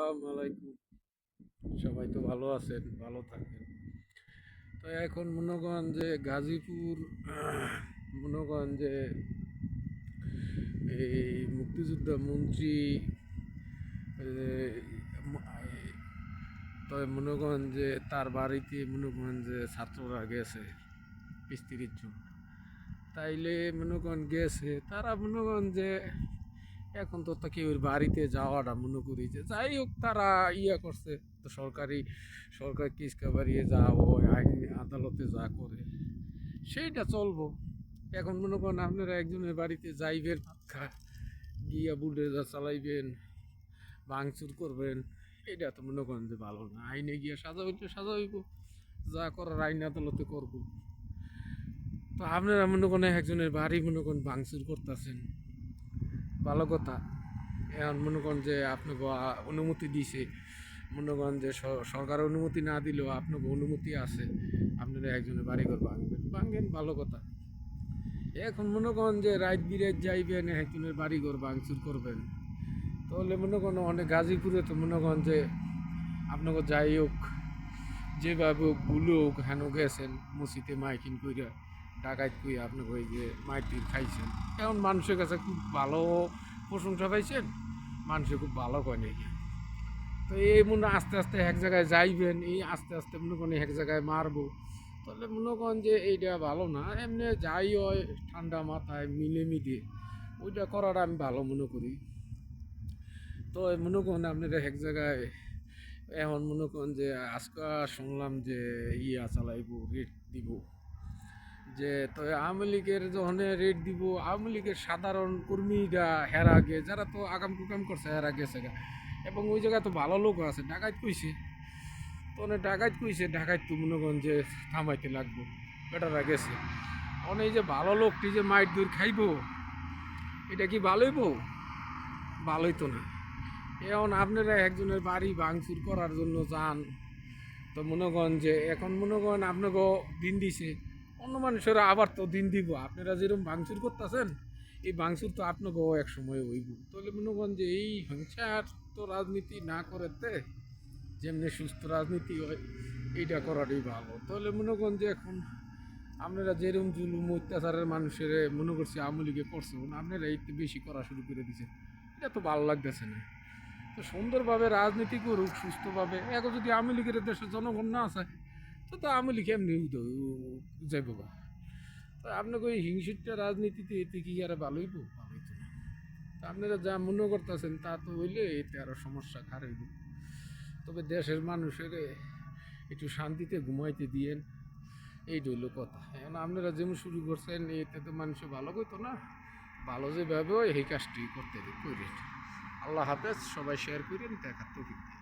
আসসালামু আলাইকুম। সবাই তো ভালো আছেন, ভালো থাকেন। তো এখন মনে করেন যে গাজীপুর মনে করেন যে এই মুক্তিযোদ্ধা মন্ত্রী তবে মনে করেন যে তার বাড়িতে মনে করেন যে ছাত্ররা গেছে 20-30 জন। তাইলে মনে করেন গেছে তারা মনে করেন যে এখন তো কেউ বাড়িতে যাওয়াটা মনে করি যে যাই হোক তারা করছে। তো সরকার কিসকা বাড়িয়ে যা হয় আইন আদালতে যা করে সেইটা চলবো। এখন মনে করেন আপনারা একজনের বাড়িতে যাইবেন, গিয়া বুলডোজার চালাইবেন, ভাঙচুর করবেন, এটা তো মনে করেন যে ভালো না। আইনে গিয়া সাজা হইলে সাজা হইব, যা করার আইন আদালতে করব। তো আপনারা মনে করেন একজনের বাড়ি মনে করেন ভাঙচুর করতেছেন, ভালো কথা। এখন মনে করেন যে আপনাকে অনুমতি দিছে, মনে করেন যে সরকার অনুমতি না দিলেও আপনাকে অনুমতি আছে, আপনারা একজনের বাড়িঘর ভাঙবেন, ভালো কথা। এখন মনে করেন যে রাত বিরাত যাইবেন একজনের বাড়িঘর ভাঙচুর করবেন, তাহলে মনে করেন অনেক গাজীপুরে তো মনে করেন যে আপনাকে যাই হোক যেভাবে হোক ভুলে হোক হেন গেছেন মসজিদে মাইকিং কইরা ডাকাত কই আপনাকে ওই যে মাইটির খাইছেন। এখন মানুষের কাছে খুব ভালো প্রশংসা পাইছেন, মানুষে খুব ভালো কয় নাকি। তো এই মনে আস্তে আস্তে এক জায়গায় যাইবেন, এই আস্তে আস্তে মনে করেন এক জায়গায় মারবো, তাহলে মনে করেন যে এইটা ভালো না। এমনি যাই হয় ঠান্ডা মাথায় মিলেমিশে ওইটা করাটা আমি ভালো মনে করি। তো মনে করেন আপনারা এক জায়গায় এখন মনে করেন যে আজকে শুনলাম যে চালাইব, রেট দিব, যে তো আওয়ামী লীগের যখন রেট দিব, আওয়ামী লীগের সাধারণ কর্মীরা হের আগে যারা তো আগাম কুকাম করছে হের আগে গেছে, এবং ওই জায়গায় তো ভালো লোক আছে। ডাকাত কইছে তো অনেক ডাকাত কইছে, ডাকাত তো মনে করেন যে থামাইতে লাগবো, বেটারা গেছে। অনেক এই যে ভালো লোকটি যে মাইট দূর খাইব, এটা কি ভালোইব? ভালোই তো না। এখন আপনারা একজনের বাড়ি ভাঙচুর করার জন্য যান, তো মনে করেন যে এখন মনে করেন আপনাকে দিন দিছে, অন্য মানুষেরা আবার তো দিন দিব। আপনারা যেরকম ভাঙচুর করতেছেন, এই ভাঙচুর তো আপনাকেও এক সময় হইব। তাহলে মনে করেন যে এই হিংসার তো রাজনীতি না করেতে যেমনি সুস্থ রাজনীতি হয় এইটা করাটাই ভালো। তাহলে মনে করেন যে এখন আপনারা যেরকম জুলুম অত্যাচারের মানুষের মনে করছি আওয়ামী লীগে করছে, আপনারা একটু বেশি করা শুরু করে দিচ্ছেন, এটা তো ভালো লাগতেছে না। তো সুন্দরভাবে রাজনীতি করুক সুস্থভাবে। এখন যদি আওয়ামী লীগের দেশের জনগণ না আছে, তো আওয়ামী লীগ এমনি যাইব গা। তো আপনাকে ওই হিংসুটটা রাজনীতিতে এতে কি আর ভালোই ভালোই তো না। তো আপনারা যা মনে করতেছেন তা তো হইলে এতে আরো সমস্যা খারাপ। তবে দেশের মানুষের একটু শান্তিতে ঘুমাইতে দিয়েন, এই রইল কথা। এখন আপনারা যেমন শুরু করছেন এতে তো মানুষ ভালো কইতো না, ভালো যেভাবে হয় এই কাজটি করতে করি। আল্লাহ হাফেজ, সবাই শেয়ার করেন, দেখার তৌফিক দিন।